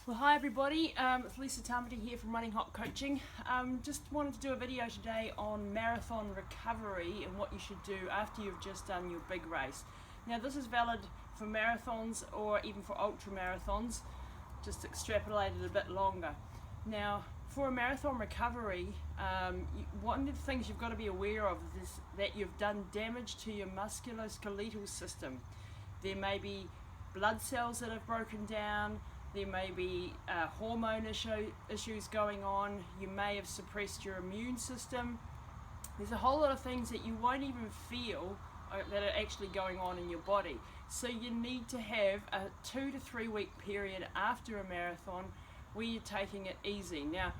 Well, hi everybody, it's Lisa Tamati here from Running Hot Coaching. Just wanted to do a video today on marathon recovery and what you should do after you've just done your big race. Now this is valid for marathons or even for ultra marathons, just extrapolated a bit longer. Now for a marathon recovery, one of the things you've got to be aware of is that you've done damage to your musculoskeletal system. There may be blood cells that have broken down. There may be hormone issues going on. You may have suppressed your immune system. There's a whole lot of things that you won't even feel that are actually going on in your body. So you need to have a 2 to 3 week period after a marathon where you're taking it easy. Now,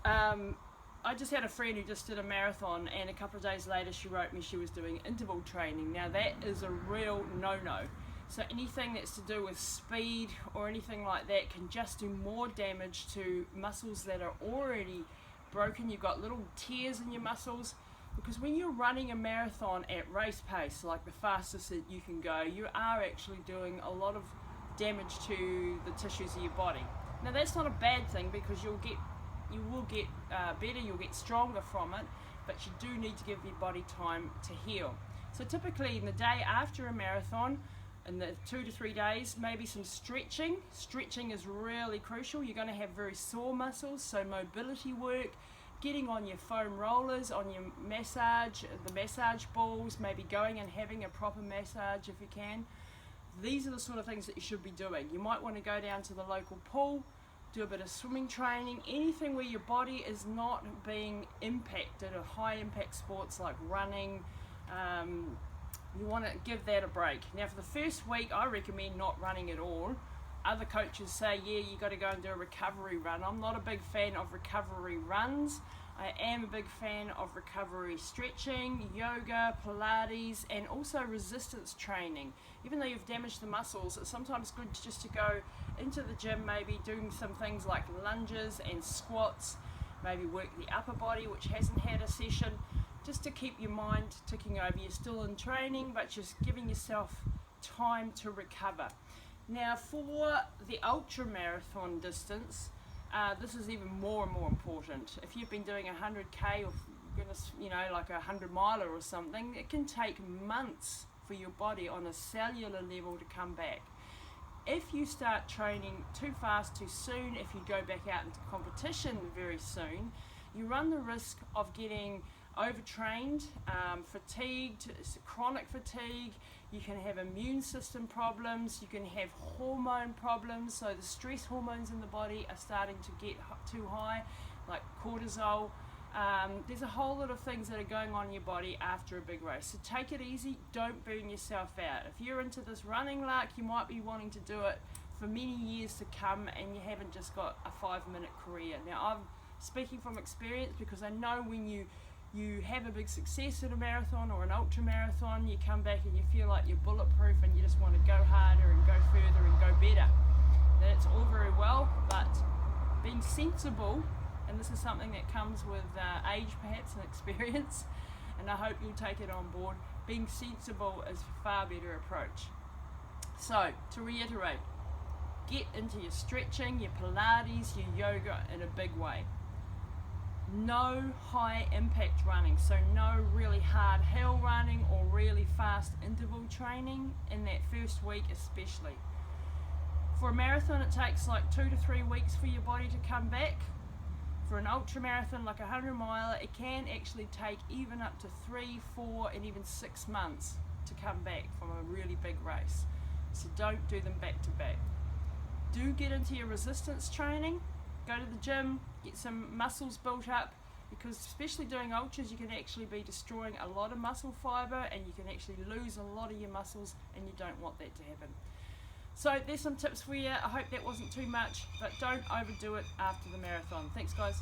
I just had a friend who just did a marathon, and a couple of days later she wrote me she was doing interval training. Now that is a real no-no. So anything that's to do with speed or anything like that can just do more damage to muscles that are already broken. You've got little tears in your muscles, because when you're running a marathon at race pace, like the fastest that you can go, you are actually doing a lot of damage to the tissues of your body. Now that's not a bad thing, because you will get better, you'll get stronger from it, but you do need to give your body time to heal. So typically in the day after a marathon, in the 2 to 3 days, maybe some stretching. Stretching is really crucial. You're going to have very sore muscles, so mobility work, getting on your foam rollers, on your massage, the massage balls, maybe going and having a proper massage if you can. These are the sort of things that you should be doing. You might want to go down to the local pool, do a bit of swimming training, anything where your body is not being impacted, or high impact sports like running. You want to give that a break. Now for the first week I recommend not running at all. Other coaches say, yeah, you got to go and do a recovery run. I'm not a big fan of recovery runs. I am a big fan of recovery stretching, yoga, Pilates, and also resistance training. Even though you've damaged the muscles, it's sometimes good just to go into the gym, maybe doing some things like lunges and squats, maybe work the upper body which hasn't had a session, just to keep your mind ticking over. You're still in training, but just giving yourself time to recover. Now for the ultra marathon distance, this is even more and more important. If you've been doing 100k or goodness, like a 100-miler or something, it can take months for your body on a cellular level to come back. If you start training too fast too soon, if you go back out into competition very soon, you run the risk of getting overtrained, fatigued, chronic fatigue. You can have immune system problems, you can have hormone problems, so the stress hormones in the body are starting to get too high, like cortisol. There's a whole lot of things that are going on in your body after a big race, so take it easy, don't burn yourself out. If you're into this running lark, you might be wanting to do it for many years to come, and you haven't just got a 5-minute career. Now I'm speaking from experience, because I know when you have a big success at a marathon or an ultra marathon, you come back and you feel like you're bulletproof and you just want to go harder and go further and go better. That's all very well, but being sensible, and this is something that comes with age perhaps and experience, and I hope you'll take it on board, being sensible is a far better approach. So to reiterate, get into your stretching, your Pilates, your yoga in a big way. No high impact running, so no really hard hill running or really fast interval training in that first week especially. For a marathon it takes like 2 to 3 weeks for your body to come back. For an ultra marathon like a 100-miler, it can actually take even up to 3, 4 and even 6 months to come back from a really big race. So don't do them back to back. Do get into your resistance training. Go to the gym, get some muscles built up, because especially doing ultras you can actually be destroying a lot of muscle fibre, and you can actually lose a lot of your muscles, and you don't want that to happen. So there's some tips for you. I hope that wasn't too much, but don't overdo it after the marathon. Thanks guys.